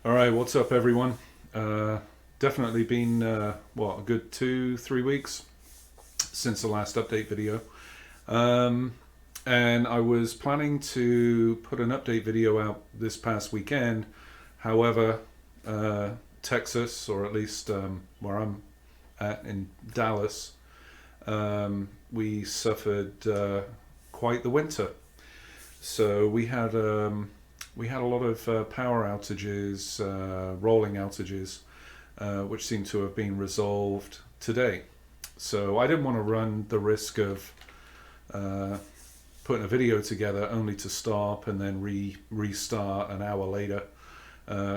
All right, what's up, everyone? Definitely been what, a good 2-3 weeks since the last update video, um, and I was planning to put an update video out this past weekend. However, uh, Texas, or at least where I'm at in Dallas, we suffered quite the winter. So we had a lot of power outages, rolling outages, which seem to have been resolved today. So I didn't want to run the risk of uh, putting a video together only to stop and then restart an hour later.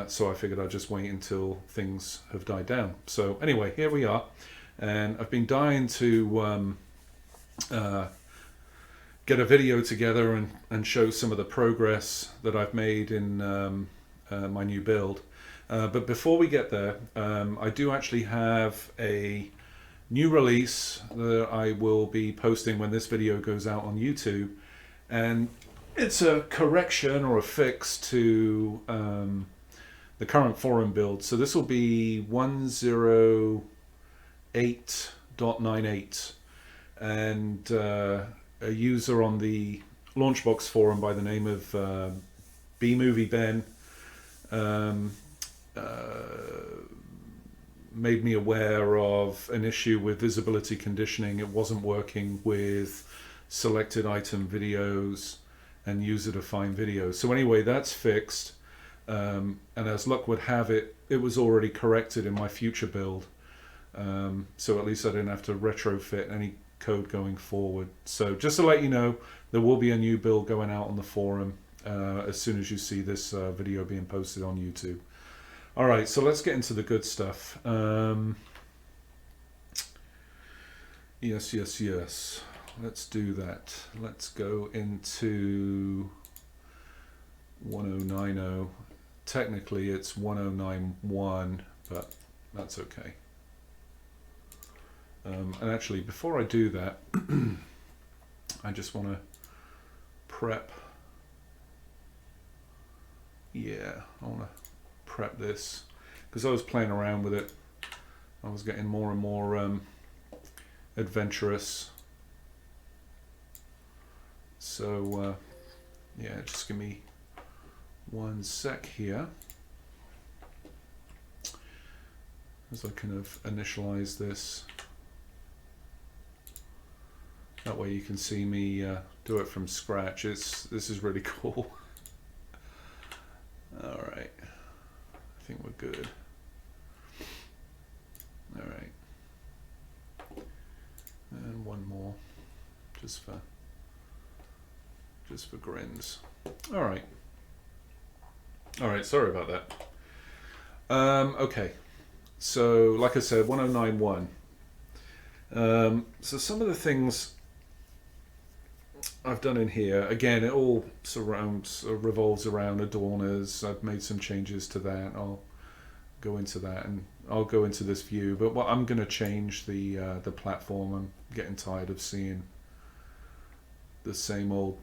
So I figured I'd just wait until things have died down. So anyway, here we are, and I've been dying to uh, get a video together and show some of the progress that I've made in my new build. But before we get there, I do actually have a new release that I will be posting when this video goes out on YouTube. And it's a correction or a fix to the current forum build. So this will be 108.98. And a user on the Launchbox forum by the name of B-Movie Ben um, made me aware of an issue with visibility conditioning. It wasn't working with selected item videos and user-defined videos. So anyway, that's fixed. And as luck would have it, it was already corrected in my future build. So at least I didn't have to retrofit any code going forward. So just to let you know, there will be a new build going out on the forum as soon as you see this video being posted on YouTube. All right, so let's get into the good stuff. Yes. Let's do that. Let's go into 1090. Technically it's 1091, but that's okay. And actually, before I do that, I just want to prep. Yeah, I want to prep this because I was playing around with it. I was getting more and more adventurous. So, yeah, just give me one sec here as I kind of initialize this. That way you can see me do it from scratch. This is really cool. All right, I think we're good. All right, and one more, just for grins. All right. Sorry about that. Okay, so like I said, 1091. So some of the things I've done in here, again, it all revolves around adorners. I've made some changes to that. I'll go into that, and I'll go into this view. But I'm going to change the platform. I'm getting tired of seeing the same old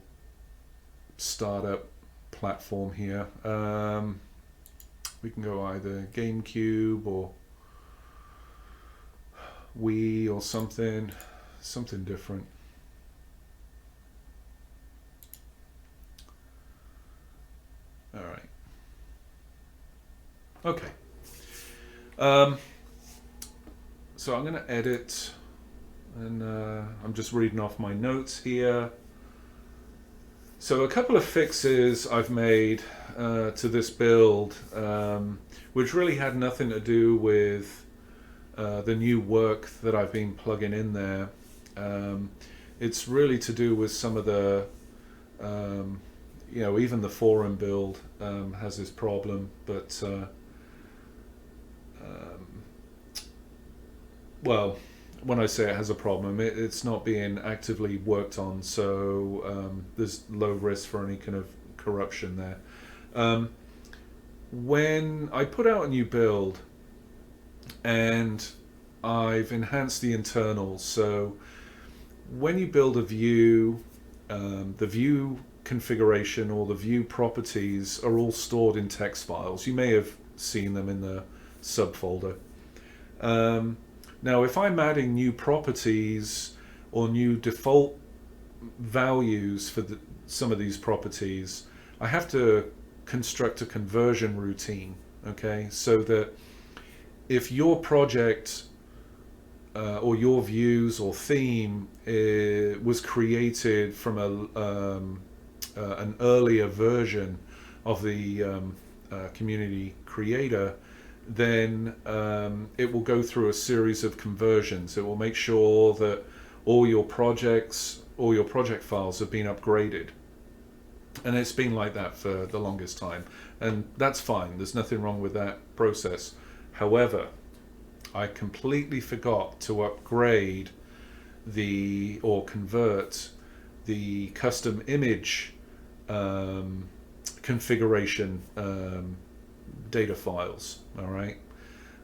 startup platform here. We can go either GameCube or Wii or something different. All right. Okay. So I'm going to edit, and I'm just reading off my notes here. So a couple of fixes I've made to this build, which really had nothing to do with the new work that I've been plugging in there. It's really to do with some of the even the forum build has this problem, but well, when I say it has a problem, it's not being actively worked on, so there's low risk for any kind of corruption there. When I put out a new build, and I've enhanced the internals, so when you build a view, the view configuration or the view properties are all stored in text files. You may have seen them in the subfolder. Now if I'm adding new properties or new default values for some of these properties, I have to construct a conversion routine, okay, so that if your project or your views or theme was created from an earlier version of the community creator, then it will go through a series of conversions. It will make sure that all your project files have been upgraded. And it's been like that for the longest time. And that's fine. There's nothing wrong with that process. However, I completely forgot to upgrade or convert the custom image configuration data files. All right.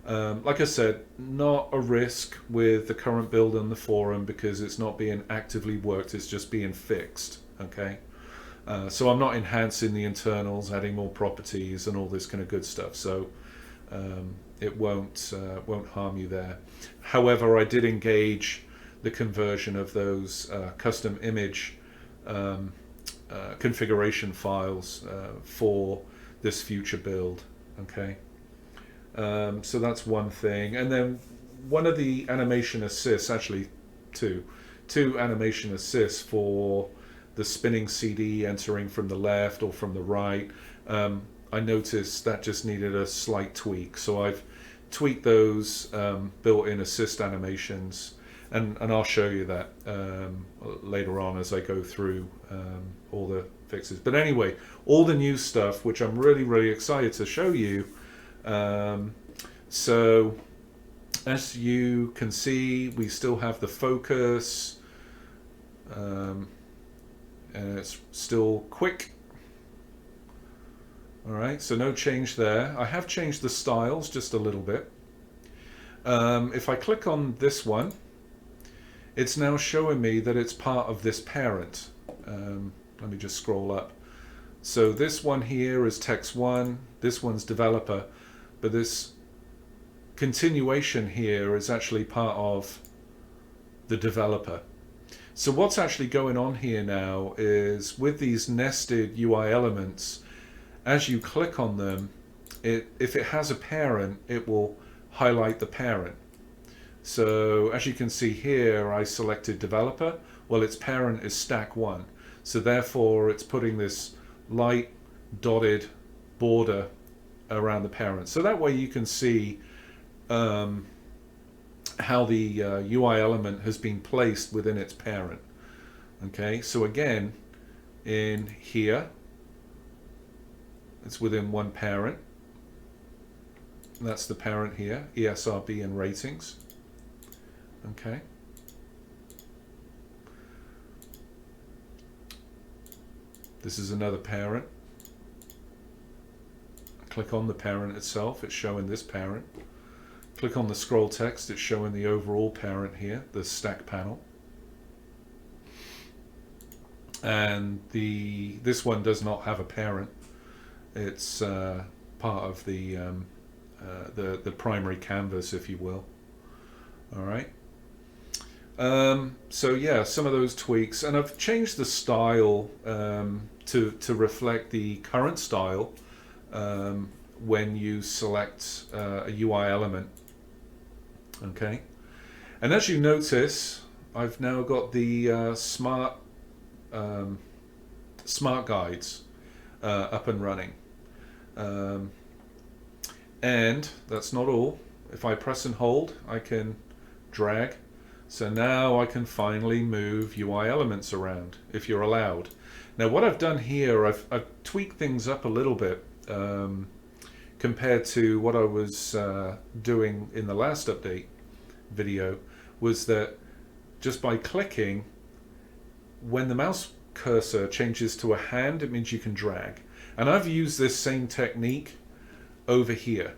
Like I said, not a risk with the current build on the forum because it's not being actively worked, it's just being fixed. Okay. So I'm not enhancing the internals, adding more properties and all this kind of good stuff. So it won't harm you there. However, I did engage the conversion of those custom image configuration files for this future build. Okay, so that's one thing. And then one of the animation assists, actually two animation assists for the spinning CD entering from the left or from the right. I noticed that just needed a slight tweak, so I've tweaked those built-in assist animations, and I'll show you that later on as I go through all the fixes. But anyway, all the new stuff, which I'm really excited to show you. So as you can see, we still have the focus, and it's still quick. All right, so no change there. I have changed the styles just a little bit. If I click on this one, it's now showing me that it's part of this parent. Let me just scroll up. So this one here is text 1, this one's developer, but this continuation here is actually part of the developer. So what's actually going on here now is with these nested UI elements, as you click on them, if it has a parent, it will highlight the parent. So as you can see here, I selected developer. Well, its parent is stack 1. So therefore, it's putting this light dotted border around the parent. So that way you can see how the UI element has been placed within its parent. Okay, so again, in here, it's within one parent. That's the parent here, ESRB and ratings. Okay. This is another parent. Click on the parent itself, it's showing this parent. Click on the scroll text, it's showing the overall parent here, the stack panel. And this one does not have a parent. It's part of the primary canvas, if you will. All right. So yeah, some of those tweaks, and I've changed the style to reflect the current style when you select a UI element. Okay, and as you notice, I've now got the smart guides up and running, and that's not all. If I press and hold, I can drag. So now I can finally move UI elements around if you're allowed. Now what I've done here, I've tweaked things up a little bit compared to what I was doing in the last update video, was that just by clicking, when the mouse cursor changes to a hand, it means you can drag. And I've used this same technique over here.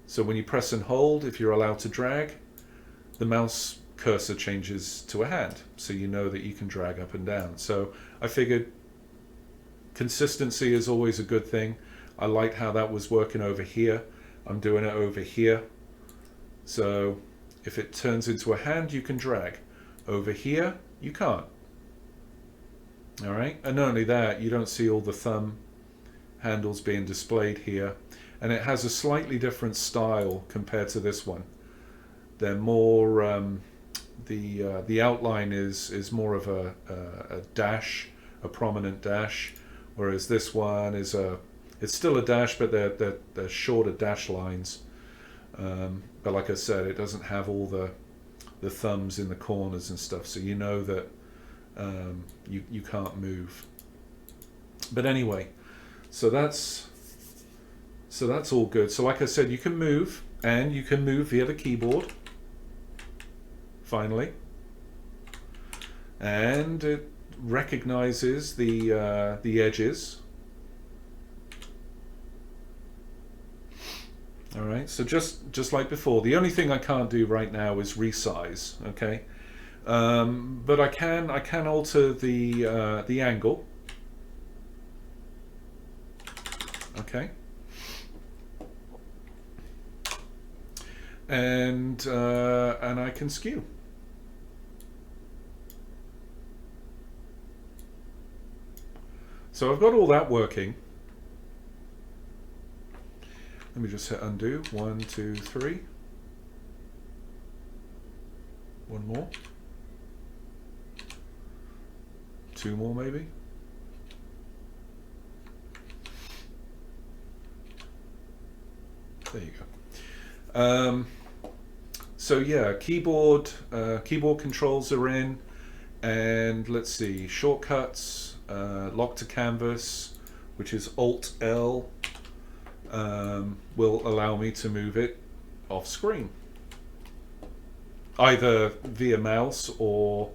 So when you press and hold, if you're allowed to drag, the mouse cursor changes to a hand, so you know that you can drag up and down. So I figured consistency is always a good thing. I liked how that was working over here, I'm doing it over here. So if it turns into a hand, you can drag. Over here, you can't. All right, and not only that, you don't see all the thumb handles being displayed here, and it has a slightly different style compared to this one. They're more the outline is more of a dash, a prominent dash, whereas this one is it's still a dash, but they're shorter dash lines. But like I said, it doesn't have all the thumbs in the corners and stuff, so you know that you can't move. But anyway, so that's all good. So like I said, you can move, and you can move via the keyboard. Finally, and it recognizes the edges. All right, so just like before, the only thing I can't do right now is resize. Okay, but I can alter the angle. Okay, and I can skew. So I've got all that working. Let me just hit undo. 1, 2, 3. One more. 2 more maybe. There you go. So yeah, keyboard controls are in, and let's see, shortcuts. Lock to canvas, which is Alt L, will allow me to move it off screen, either via mouse or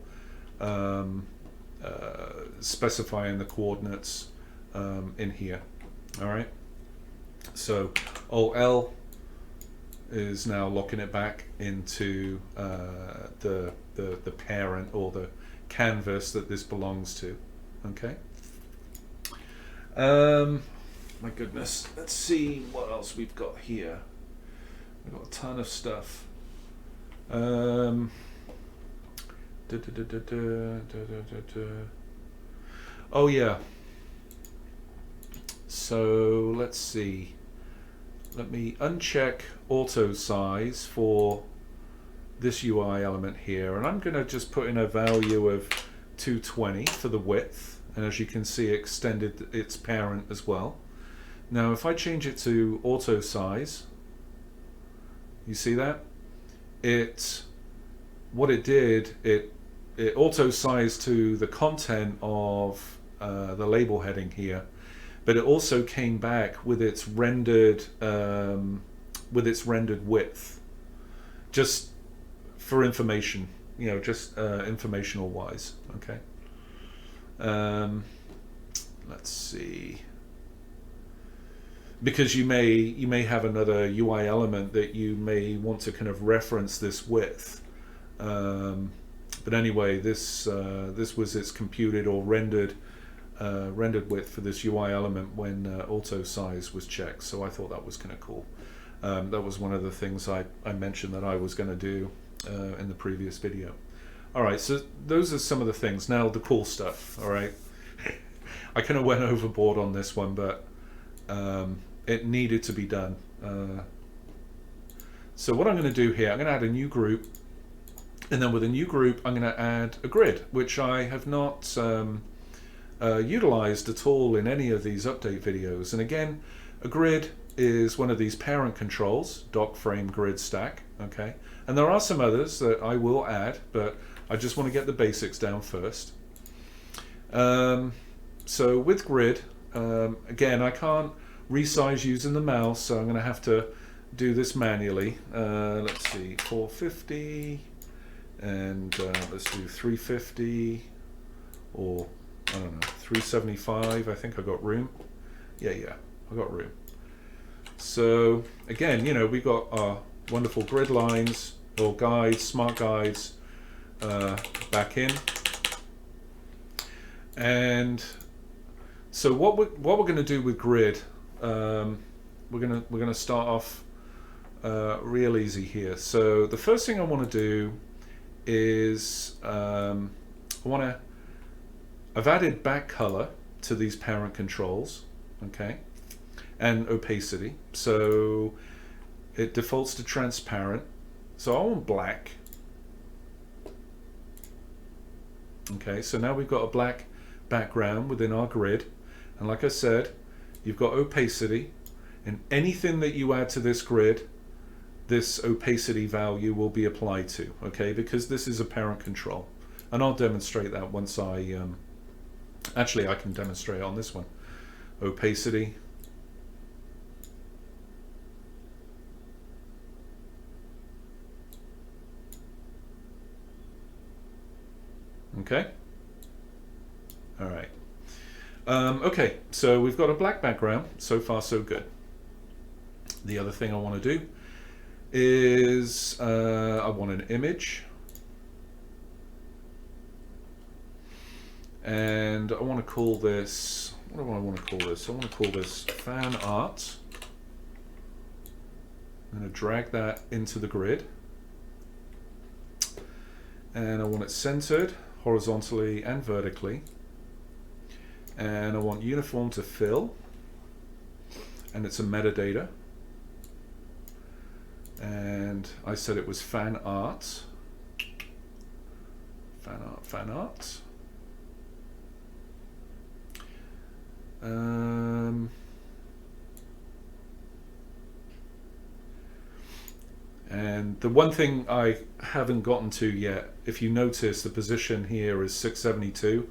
specifying the coordinates in here. All right, so Alt L is now locking it back into the parent or the canvas that this belongs to. Okay. My goodness. Let's see what else we've got here. We've got a ton of stuff. Oh yeah. So let's see. Let me uncheck auto size for this UI element here, and I'm going to just put in a value of 220 for the width, and as you can see, it extended its parent as well. Now if I change it to auto size, you see that? What it did, it auto sized to the content of the label heading here, but it also came back with its rendered width, just for information, you know, just informational wise. Okay. Let's see, because you may have another UI element that you may want to kind of reference this width. But anyway, this was its computed or rendered width for this UI element when auto size was checked. So I thought that was kind of cool. That was one of the things I mentioned that I was going to do in the previous video. All right, so those are some of the things. Now the cool stuff. All right, I kind of went overboard on this one, but it needed to be done. So what I'm going to do here, I'm going to add a new group, and then with a new group, I'm going to add a grid, which I have not utilized at all in any of these update videos. And again, a grid is one of these parent controls, dock, frame, grid, stack. Okay, and there are some others that I will add, but I just want to get the basics down first. So with grid, again, I can't resize using the mouse, so I'm going to have to do this manually. Let's see, 450, and let's do 350, or I don't know, 375. I think I got room. Yeah, I got room. So again, you know, we've got our wonderful grid lines or guides, smart guides, back in. And so what we're going to do with grid, we're going to start off real easy here. So the first thing I want to do is I've added backcolor to these parent controls, okay, and opacity. So it defaults to transparent. So I want black. Okay, so now we've got a black background within our grid, and like I said, you've got opacity, and anything that you add to this grid, this opacity value will be applied to, okay, because this is a parent control. And I'll demonstrate that once I actually I can demonstrate on this one. Opacity, okay, all right. Okay, so we've got a black background. So far so good. The other thing I want to do is I want an image, and I want to call this, what do I want to call this? I want to call this fan art. I'm going to drag that into the grid, and I want it centered horizontally and vertically, and I want uniform to fill, and it's a metadata, and I said it was fan art, fan art, fan art. And the one thing I haven't gotten to yet, if you notice the position here is 672,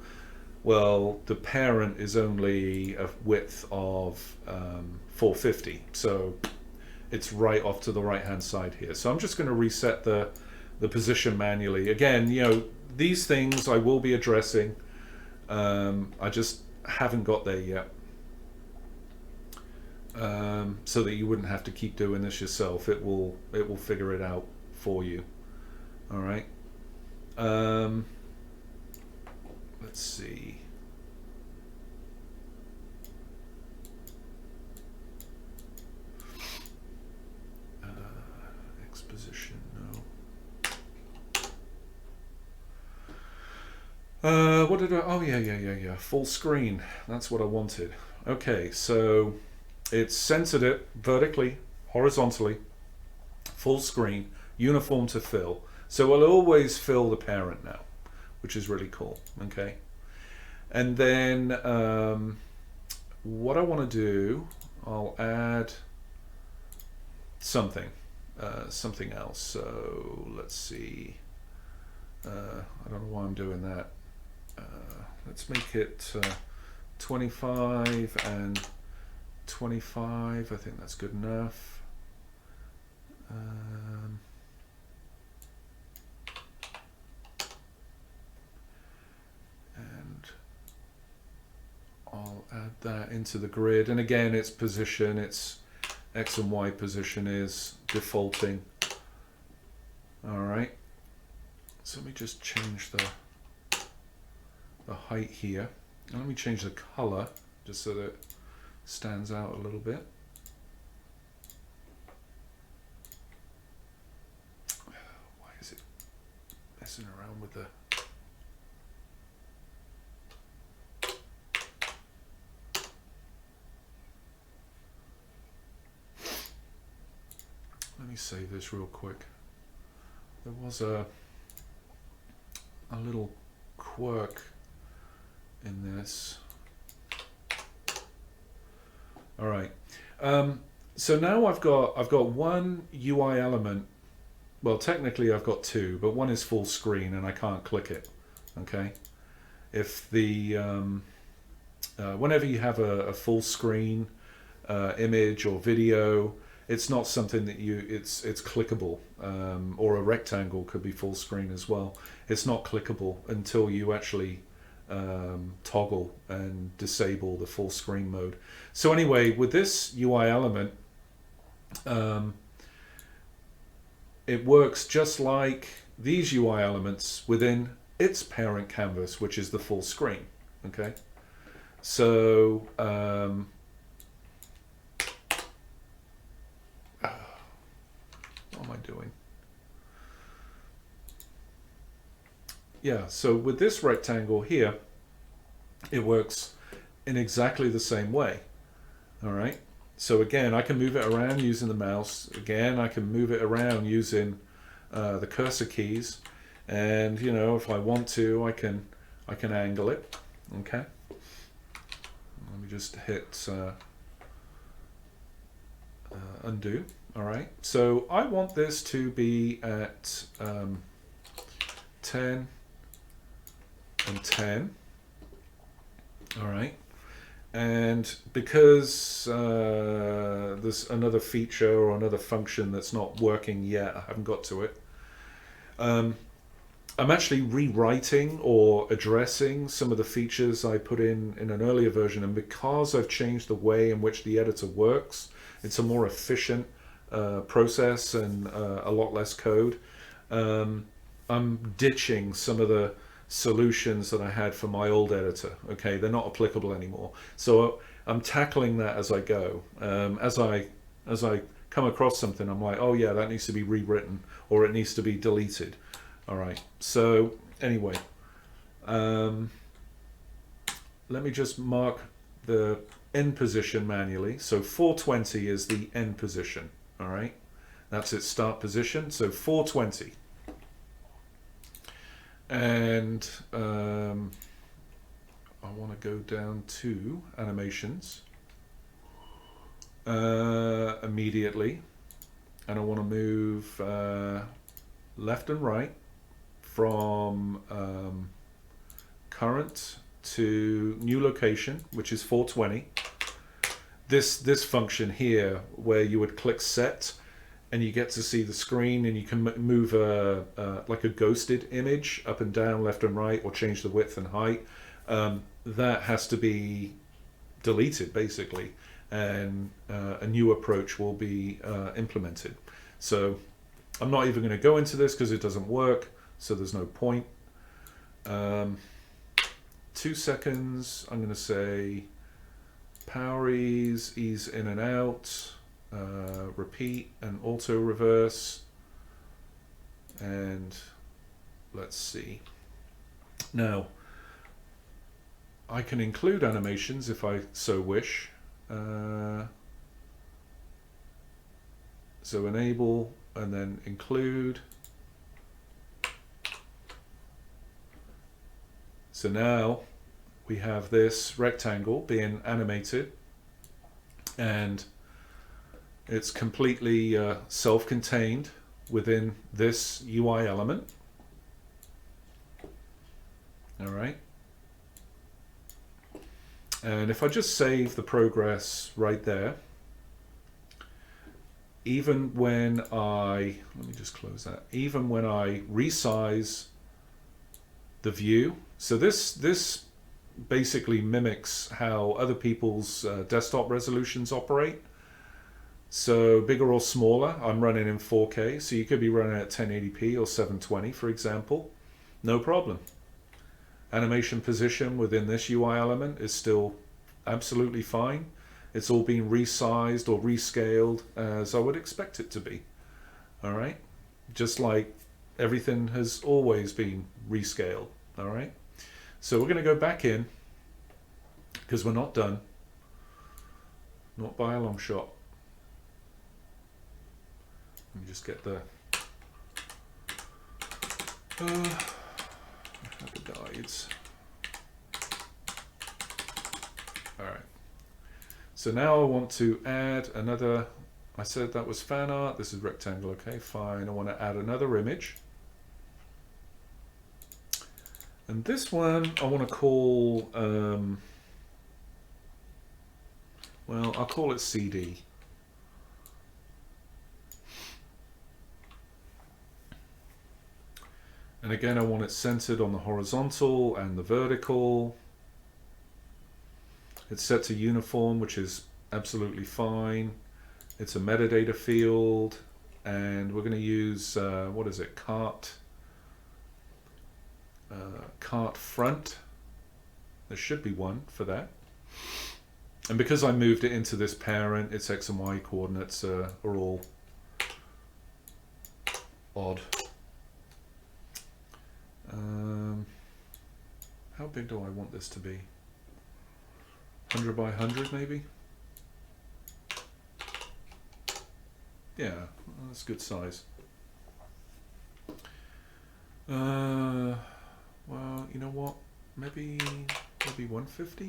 well, the parent is only a width of 450, so it's right off to the right hand side here. So I'm just going to reset the position manually. Again, you know, these things I will be addressing. I just haven't got there yet, so that you wouldn't have to keep doing this yourself. It will figure it out for you. All right. Let's see. Exposition, no. What did I, oh yeah. Full screen, that's what I wanted. Okay, so it's centered it vertically, horizontally, full screen, uniform to fill. So it'll always fill the parent now, which is really cool, okay? And then what I want to do, I'll add something else. So let's see, I don't know why I'm doing that. Let's make it 25 and 25. I think that's good enough. And I'll add that into the grid. And again, its position, its X and Y position is defaulting. All right. So let me just change the height here. And let me change the color just so that it stands out a little bit. Why is it messing around with the... Let me save this real quick. There was a little quirk in this. All right. So now I've got one UI element. Well, technically I've got two, but one is full screen and I can't click it. Okay. If the whenever you have a full screen image or video, it's not something that it's clickable, or a rectangle could be full screen as well. It's not clickable until you actually toggle and disable the full screen mode. So anyway, with this UI element, it works just like these UI elements within its parent canvas, which is the full screen. Okay, so What am I doing? Yeah, so with this rectangle here, it works in exactly the same way. All right. So again, I can move it around using the mouse. Again, I can move it around using the cursor keys. And you know, if I want to, I can angle it. Okay. Let me just hit undo. All right. So I want this to be at 10 and 10. All right. And because there's another feature or another function that's not working yet, I haven't got to it. I'm actually rewriting or addressing some of the features I put in an earlier version, and because I've changed the way in which the editor works, it's a more efficient process and a lot less code. I'm ditching some of the solutions that I had for my old editor. Okay, they're not applicable anymore. So I'm tackling that as I go. As I come across something, I'm like, oh yeah, that needs to be rewritten or it needs to be deleted. All right. So anyway, let me just mark the end position manually. So 420 is the end position. All right. That's its start position. So 420. And I want to go down to animations immediately, and I want to move left and right from current to new location, which is 420. This function here, where you would click set, and you get to see the screen, and you can move like a ghosted image up and down, left and right, or change the width and height. That has to be deleted, basically, and a new approach will be implemented. So I'm not even going to go into this because it doesn't work, so there's no point. 2 seconds. I'm going to say power ease in and out. Repeat and auto reverse, and let's see. Now I can include animations if I so wish. So enable and then include. So now we have this rectangle being animated, and it's completely self-contained within this UI element. All right. And if I just save the progress right there, even when let me just close that, even when I resize the view, so this basically mimics how other people's desktop resolutions operate. So bigger or smaller, I'm running in 4K, so you could be running at 1080p or 720, for example. No problem. Animation position within this UI element is still absolutely fine. It's all being resized or rescaled as I would expect it to be. All right, just like everything has always been rescaled. All right, so we're going to go back in because we're not done, not by a long shot. Let me just get the guides. All right. So now I want to add another. I said that was fan art. This is rectangle. Okay, fine. I want to add another image. And this one I want to call, well, I'll call it CD. And again, I want it centered on the horizontal and the vertical. It's set to uniform, which is absolutely fine. It's a metadata field, and we're going to use, what is it, cart front. There should be one for that. And because I moved it into this parent, its X and Y coordinates are all odd. How big do I want this to be? 100 by 100 maybe? Yeah, that's good size. Well, you know what? Maybe 150?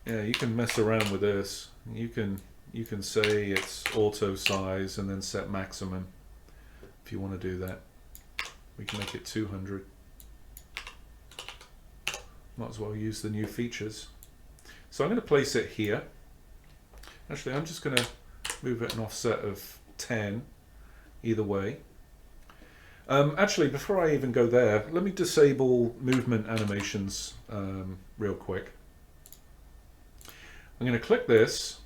Yeah, you can mess around with this. You can say it's auto size and then set maximum if you want to do that. We can make it 200. Might as well use the new features. So I'm going to place it here. Actually, I'm just going to move it an offset of 10 either way. Actually, before I even go there, let me disable movement animations real quick. I'm going to click this,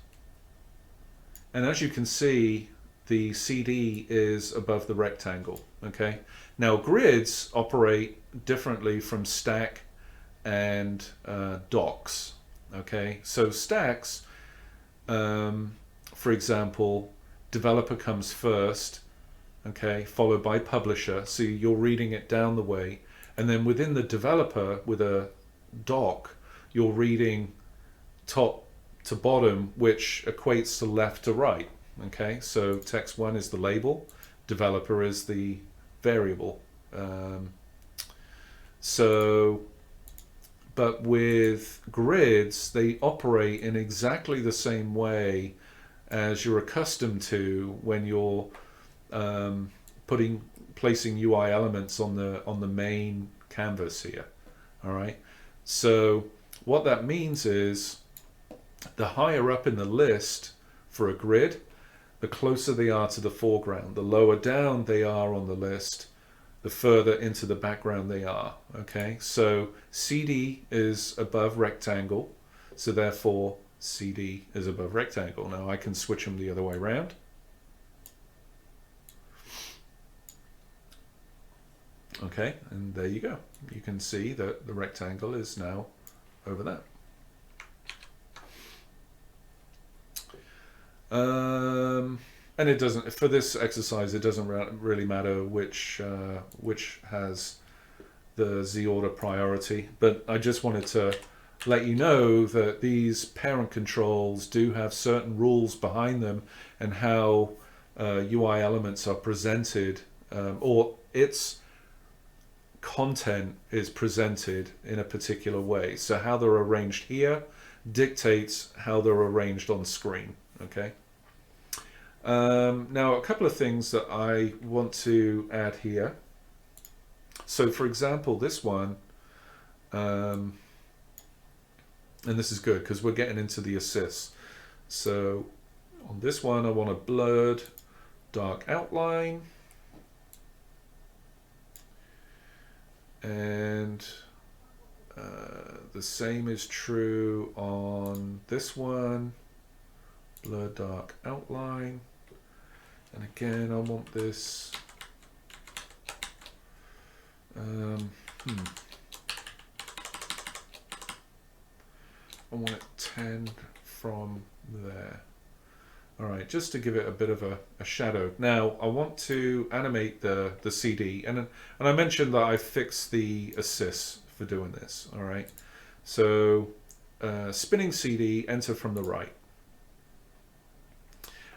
and as you can see, the CD is above the rectangle. Okay. Now grids operate differently from stack and docks. Okay. So stacks, for example, developer comes first. Okay, followed by publisher. So you're reading it down the way, and then within the developer with a dock, you're reading top to bottom, which equates to left to right. Okay, so text 1 is the label, developer is the variable. But with grids, they operate in exactly the same way as you're accustomed to when you're placing UI elements on the main canvas here. All right. So what that means is the higher up in the list for a grid, the closer they are to the foreground. The lower down they are on the list, the further into the background they are. Okay. So CD is above rectangle, so therefore CD is above rectangle. Now I can switch them the other way around. Okay, and there you go. You can see that the rectangle is now over there. And it doesn't, for this exercise, it doesn't really matter which has the Z order priority, but I just wanted to let you know that these parent controls do have certain rules behind them and how UI elements are presented, or its content is presented in a particular way. So how they're arranged here dictates how they're arranged on screen. Okay. Now a couple of things that I want to add here. So for example, this one, and this is good because we're getting into the assists. So on this one, I want a blurred dark outline. And the same is true on this one, blur dark outline. And again, I want this, I want it 10 from there. All right, just to give it a bit of a shadow. Now I want to animate the CD, and I mentioned that I fixed the assists for doing this. All right, so spinning CD, enter from the right,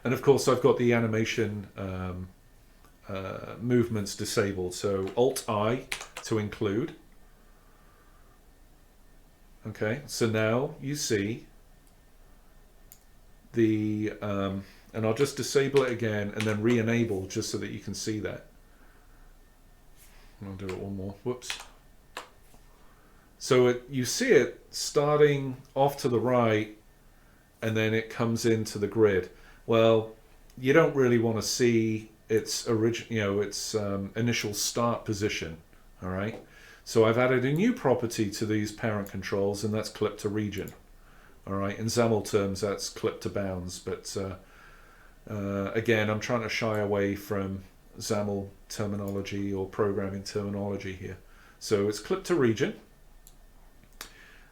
and of course I've got the animation movements disabled. So Alt I to include. Okay, so now you see the and I'll just disable it again and then re-enable just so that you can see that. I'll do it one more. Whoops. So you see it starting off to the right and then it comes into the grid. Well, you don't really want to see its initial start position. All right. So I've added a new property to these parent controls, and that's clip to region. All right, in XAML terms, that's clip to bounds, but again, I'm trying to shy away from XAML terminology or programming terminology here. So it's clip to region,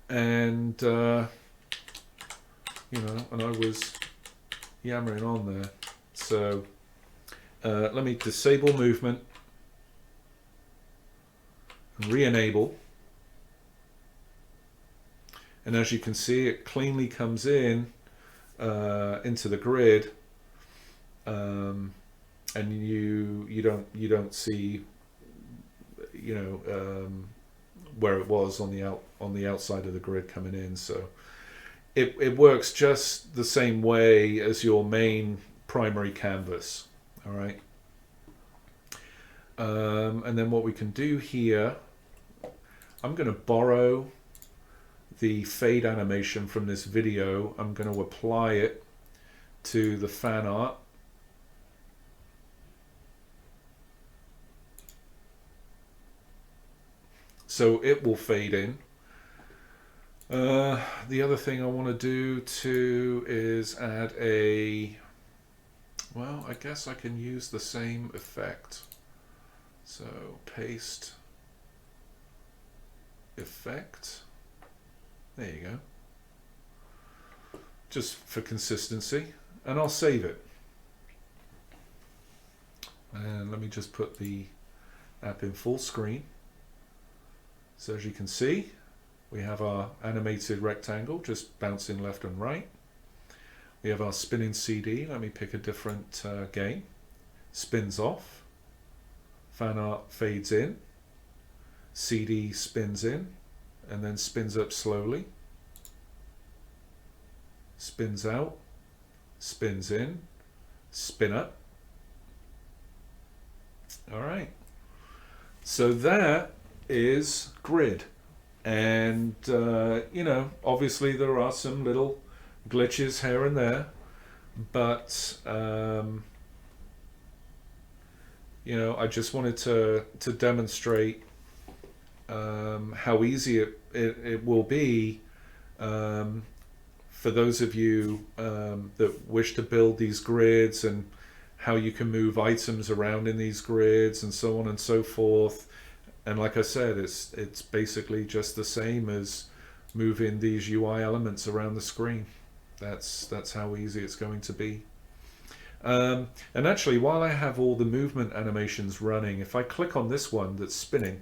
and you know, and I was yammering on there. So let me disable movement and re-enable, and as you can see, it cleanly comes in into the grid, and you don't see, you know, where it was on the outside of the grid coming in. So it works just the same way as your main primary canvas. All right. And then what we can do here, I'm going to borrow the fade animation from this video. I'm going to apply it to the fan art. So it will fade in. The other thing I want to do too is add a, well, I guess I can use the same effect. So paste effect. There you go. Just for consistency, and I'll save it. And let me just put the app in full screen. So as you can see, we have our animated rectangle just bouncing left and right. We have our spinning CD. Let me pick a different game. Spins off. Fan art fades in. CD spins in and then spins up slowly. Spins out. Spins in. Spin up. All right. So that is Grid. And you know, obviously there are some little glitches here and there, but you know, I just wanted to demonstrate how easy it will be for those of you that wish to build these grids, and how you can move items around in these grids and so on and so forth. And like I said, it's basically just the same as moving these UI elements around the screen. That's how easy it's going to be. And actually, while I have all the movement animations running, if I click on this one that's spinning,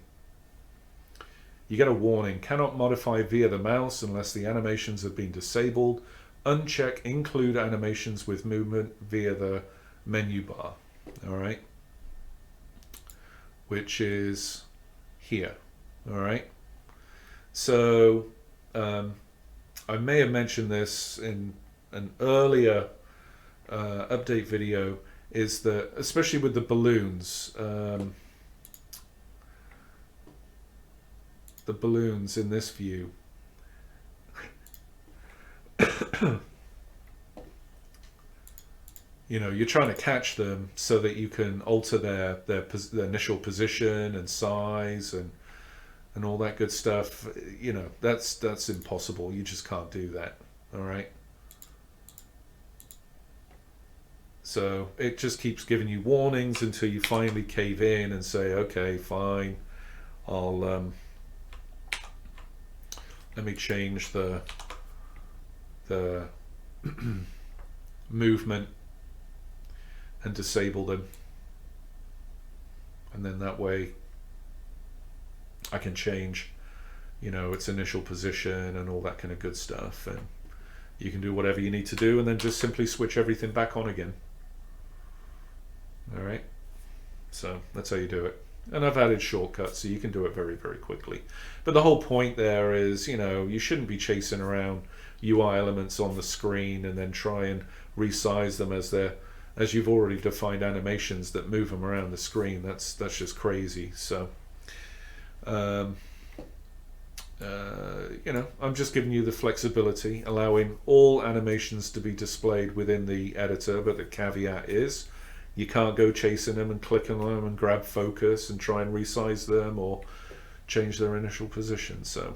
you get a warning: cannot modify via the mouse unless the animations have been disabled. Uncheck include animations with movement via the menu bar. All right, which is here. All right, so I may have mentioned this in an earlier update video, is that especially with the balloons, in this view, you know, you're trying to catch them so that you can alter their initial position and size and all that good stuff. You know, that's impossible. You just can't do that. All right. So it just keeps giving you warnings until you finally cave in and say, okay, fine, I'll let me change the movement and disable them, and then that way I can change, you know, its initial position and all that kind of good stuff, and you can do whatever you need to do and then just simply switch everything back on again. All right, so that's how you do it. And I've added shortcuts so you can do it very, very quickly. But the whole point there is, you know, you shouldn't be chasing around UI elements on the screen and then try and resize them as you've already defined animations that move them around the screen. That's just crazy. So you know, I'm just giving you the flexibility, allowing all animations to be displayed within the editor, but the caveat is you can't go chasing them and clicking on them and grab focus and try and resize them or change their initial position. So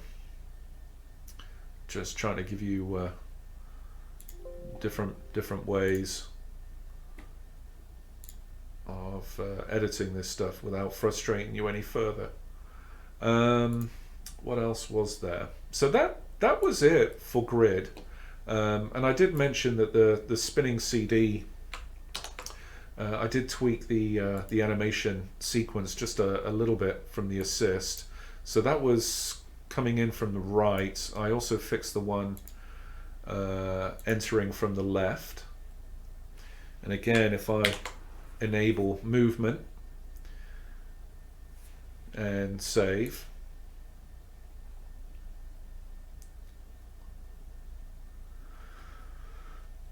just trying to give you different ways of editing this stuff without frustrating you any further. What else was there? So that was it for Grid. And I did mention that the spinning CD, I did tweak the animation sequence just a little bit from the assist. So that was coming in from the right. I also fixed the one entering from the left. And again, if I enable movement and save,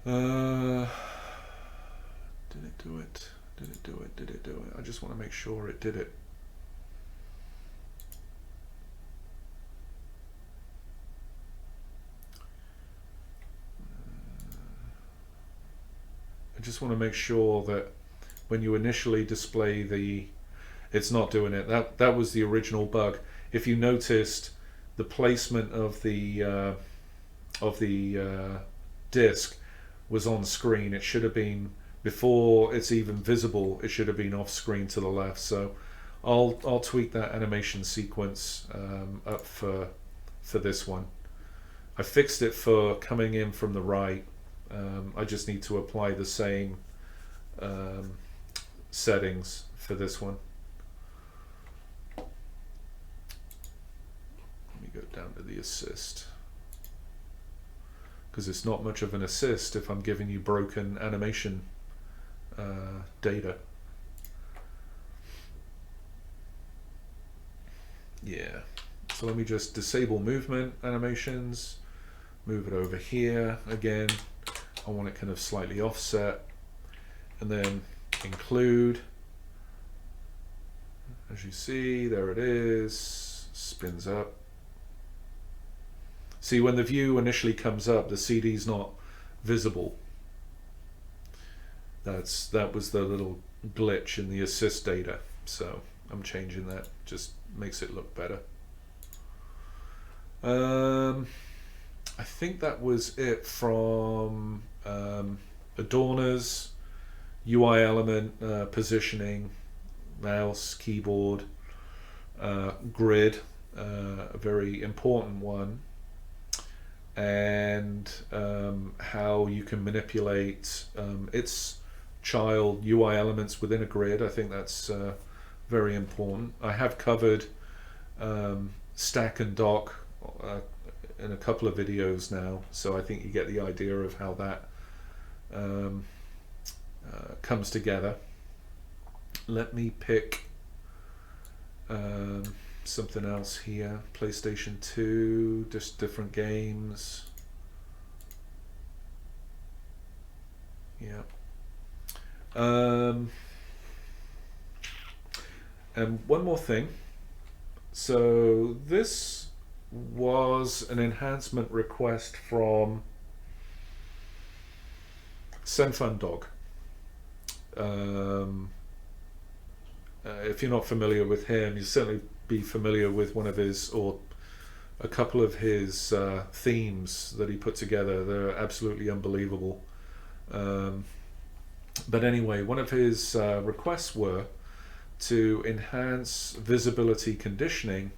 did it do it? Did it do it? Did it do it? I just want to make sure it did it. I just want to make sure that when you initially display the, it's not doing it. That was the original bug. If you noticed, the placement of the disk was on screen. It should have been, before it's even visible, it should have been off screen to the left. So I'll tweak that animation sequence up for this one. I fixed it for coming in from the right. I just need to apply the same settings for this one. Let me go down to the assist, because it's not much of an assist if I'm giving you broken animation data. Yeah, so let me just disable movement animations, move it over here again. I want it kind of slightly offset, and then include. As you see, there it is, spins up. See, when the view initially comes up, the CD's not visible. That was the little glitch in the assist data. So I'm changing that, just makes it look better. I think that was it from Adorner's UIElement, positioning, mouse, keyboard, Grid, a very important one, and how you can manipulate its child UIElements within a grid. I think that's very important. I have covered stack and dock in a couple of videos now, so I think you get the idea of how that comes together. Let me pick something else here. PlayStation 2, just different games. Yeah. And one more thing. So this was an enhancement request from Senfundog. If you're not familiar with him, you'll certainly be familiar with one of his, or a couple of his themes that he put together. They're absolutely unbelievable. But anyway, one of his requests were to enhance visibility conditioning,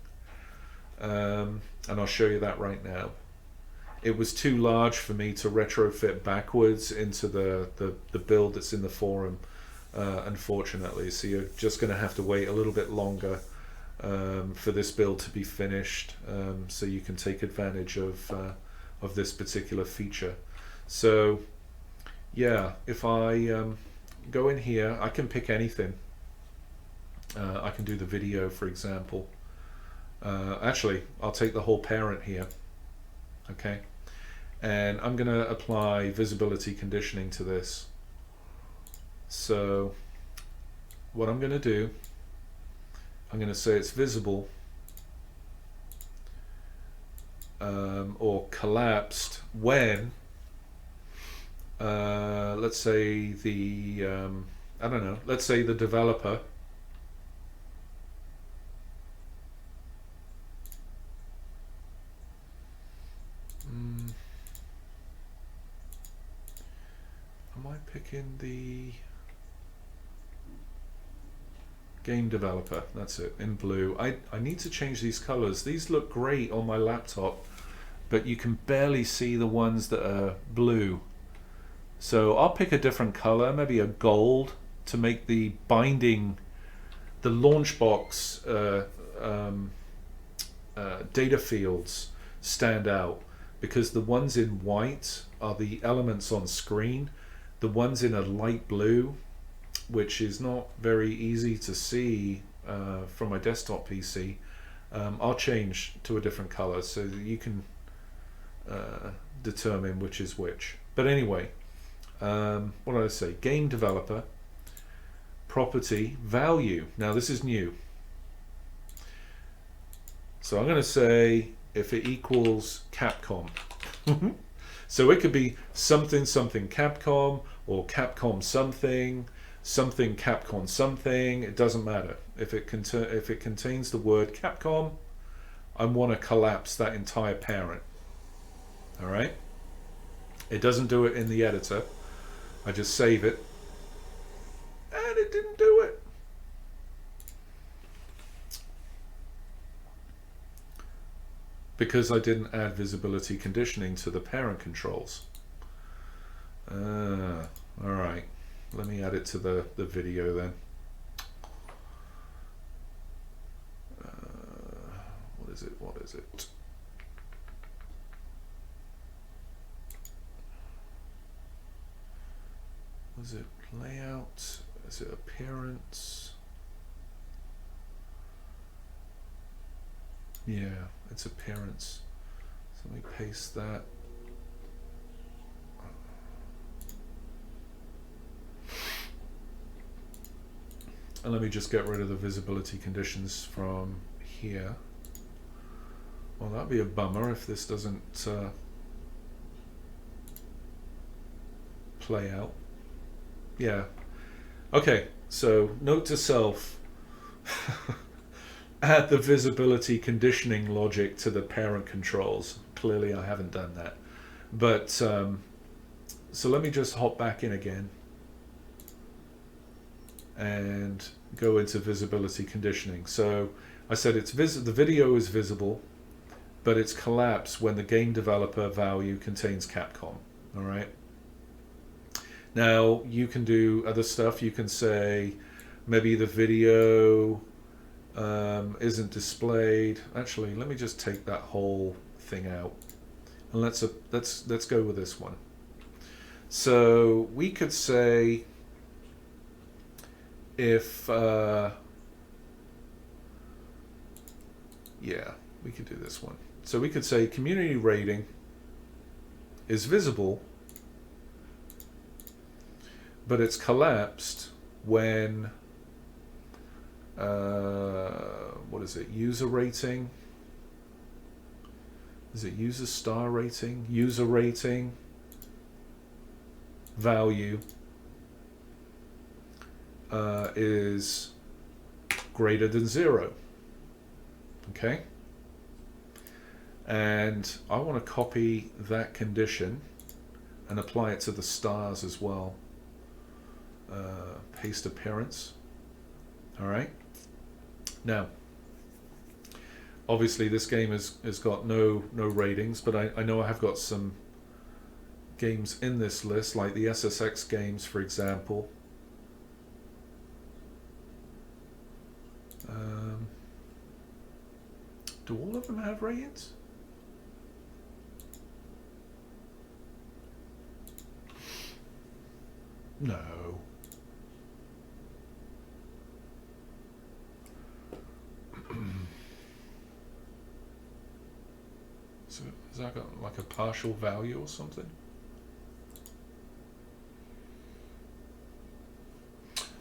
and I'll show you that right now. It was too large for me to retrofit backwards into the build that's in the forum, unfortunately, so you're just going to have to wait a little bit longer for this build to be finished, so you can take advantage of this particular feature. So yeah, if I go in here, I can pick anything. I can do the video, for example. Actually, I'll take the whole parent here. Okay, and I'm going to apply visibility conditioning to this. So what I'm going to do, I'm going to say it's visible or collapsed when let's say the I don't know, let's say the developer am I picking the Game developer, that's it, in blue. I need to change these colors. These look great on my laptop, but you can barely see the ones that are blue. So I'll pick a different color, maybe a gold, to make the binding, the launchbox data fields stand out, because the ones in white are the elements on screen. The ones in a light blue, which is not very easy to see from my desktop PC, I'll change to a different color so that you can determine which is which. But anyway, what did I say? Game developer, property, value. Now this is new. So I'm going to say if it equals Capcom. So it could be something something Capcom, or Capcom something something Capcom something. It doesn't matter. If it contains the word Capcom, I want to collapse that entire parent. All right. It doesn't do it in the editor. I just save it, and it didn't do it. Because I didn't add visibility conditioning to the parent controls. Alright, let me add it to the video then. What is it? What is it? Was it layout? Is it appearance? Yeah, it's appearance. So let me paste that. And let me just get rid of the visibility conditions from here. Well, that'd be a bummer if this doesn't play out. Yeah. Okay, so note to self. Add the visibility conditioning logic to the parent controls. Clearly I haven't done that. But, so let me just hop back in again and go into visibility conditioning. So I said the video is visible, but it's collapsed when the game developer value contains Capcom. All right. Now you can do other stuff. You can say maybe the video isn't displayed. Actually, let me just take that whole thing out, and let's go with this one. So we could say if yeah, we could do this one. So we could say community rating is visible, but it's collapsed when what is it? User rating? Is it user star rating? User rating value is greater than 0. Okay? And I want to copy that condition and apply it to the stars as well. Paste appearance. All right. Now, obviously this game has got no ratings, but I know I have got some games in this list, like the SSX games, for example. Do all of them have ratings? No. So has that got like a partial value or something?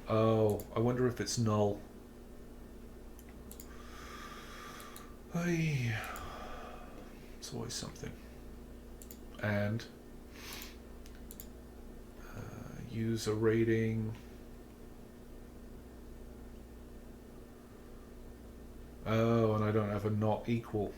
Oh, I wonder if it's null. It's always something. And user rating. Oh, and I don't have a not equal.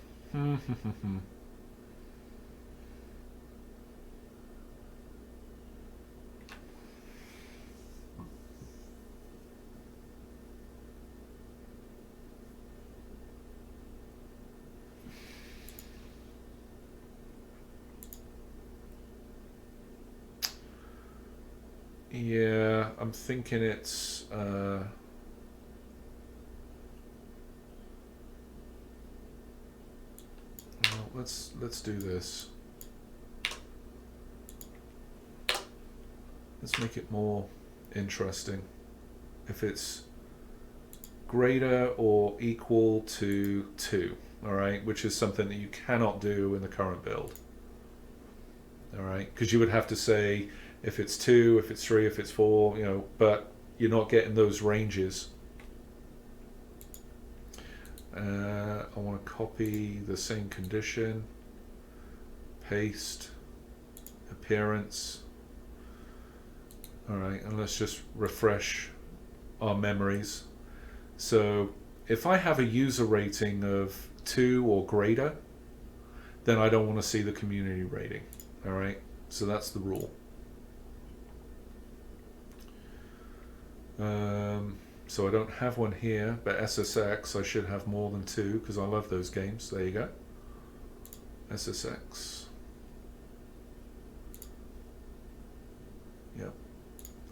Yeah, I'm thinking it's well, let's do this. Let's make it more interesting. If it's greater or equal to 2, all right, which is something that you cannot do in the current build, all right, because you would have to say if it's 2, if it's 3, if it's 4, you know, but you're not getting those ranges. I want to copy the same condition, paste, appearance. All right, and let's just refresh our memories. So if I have a user rating of 2 or greater, then I don't want to see the community rating. All right, so that's the rule. So I don't have one here, but SSX I should have more than 2 because I love those games. There you go. SSX. Yep.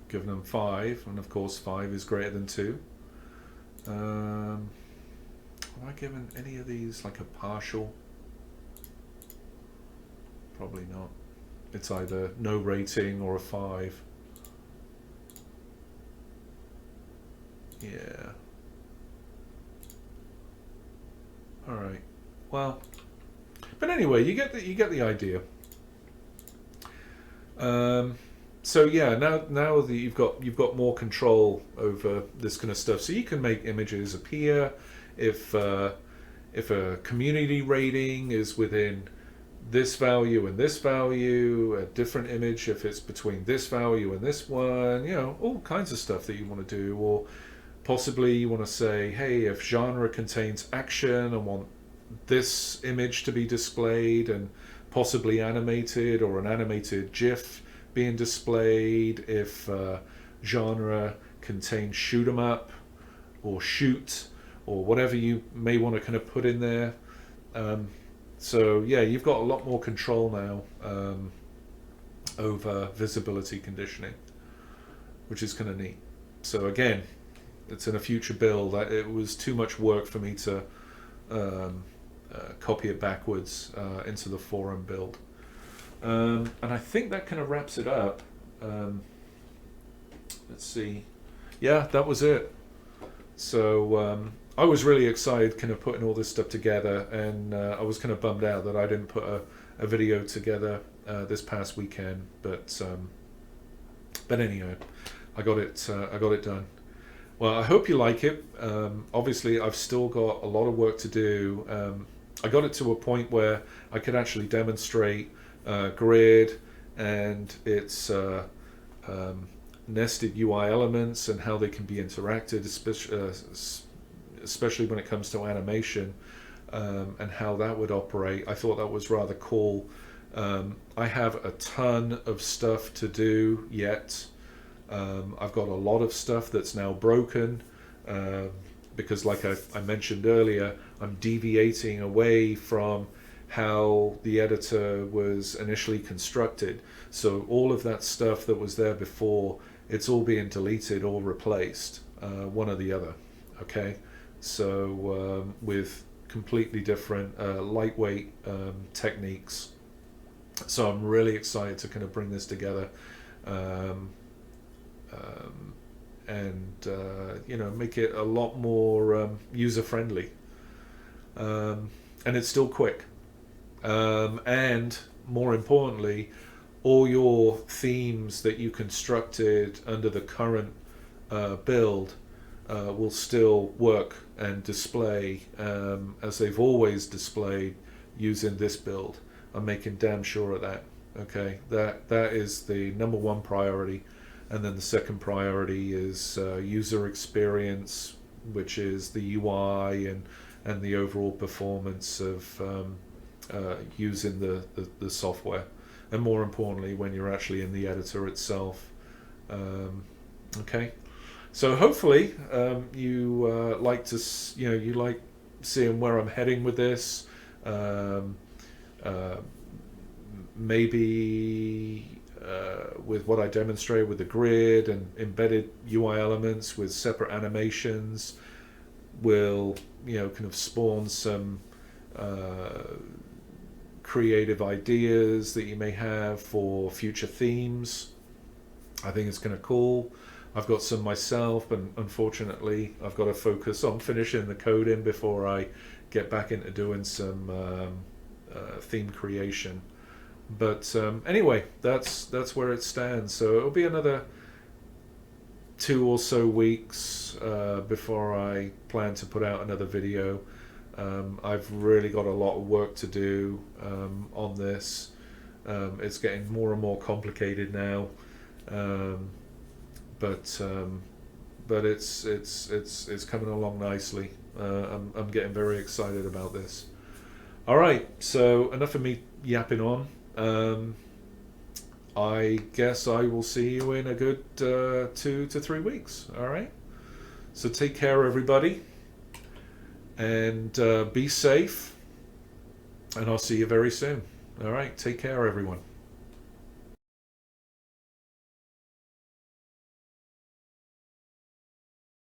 Giving them 5, and of course 5 is greater than 2. Am I giving any of these like a partial? Probably not. It's either no rating or a 5. Yeah. All right. Well, but anyway, you get the idea. So yeah, now that you've got more control over this kind of stuff, so you can make images appear if a community rating is within this value and this value, a different image if it's between this value and this one, you know, all kinds of stuff that you want to do. Or possibly you want to say, hey, if genre contains action, I want this image to be displayed and possibly animated, or an animated GIF being displayed. If genre contains shoot 'em up or shoot or whatever you may want to kind of put in there. So yeah, you've got a lot more control now over visibility conditioning, which is kind of neat. So again, it's in a future build. It was too much work for me to copy it backwards into the forum build. And I think that kind of wraps it up. Let's see. Yeah, that was it. So I was really excited kind of putting all this stuff together, and I was kind of bummed out that I didn't put a video together this past weekend. But anyway, I got it done. Well, I hope you like it. Obviously, I've still got a lot of work to do. I got it to a point where I could actually demonstrate Grid and its nested UI elements and how they can be interacted, especially when it comes to animation, and how that would operate. I thought that was rather cool. I have a ton of stuff to do yet. I've got a lot of stuff that's now broken because, like I mentioned earlier, I'm deviating away from how the editor was initially constructed. So all of that stuff that was there before, it's all being deleted or replaced, one or the other. Okay, so with completely different lightweight techniques. So I'm really excited to kind of bring this together. And you know, make it a lot more user-friendly, and it's still quick, and more importantly, all your themes that you constructed under the current build will still work and display as they've always displayed using this build. I'm making damn sure of that. Okay, that is the #1 priority. And then the second priority is user experience, which is the UI and the overall performance of using the software. And more importantly, when you're actually in the editor itself. Okay, so hopefully you like to, you like seeing where I'm heading with this. Maybe with what I demonstrated with the grid and embedded UI elements with separate animations will, you know, kind of spawn some creative ideas that you may have for future themes. I think it's kind of cool. I've got some myself, but unfortunately I've got to focus on finishing the code in before I get back into doing some theme creation. But anyway, that's where it stands. So it'll be another 2 or so weeks before I plan to put out another video. I've really got a lot of work to do on this. It's getting more and more complicated now, but it's coming along nicely. I'm getting very excited about this. All right, so enough of me yapping on. I guess I will see you in a good 2 to 3 weeks. All right, so take care, everybody, and be safe, and I'll see you very soon. All right, take care, everyone.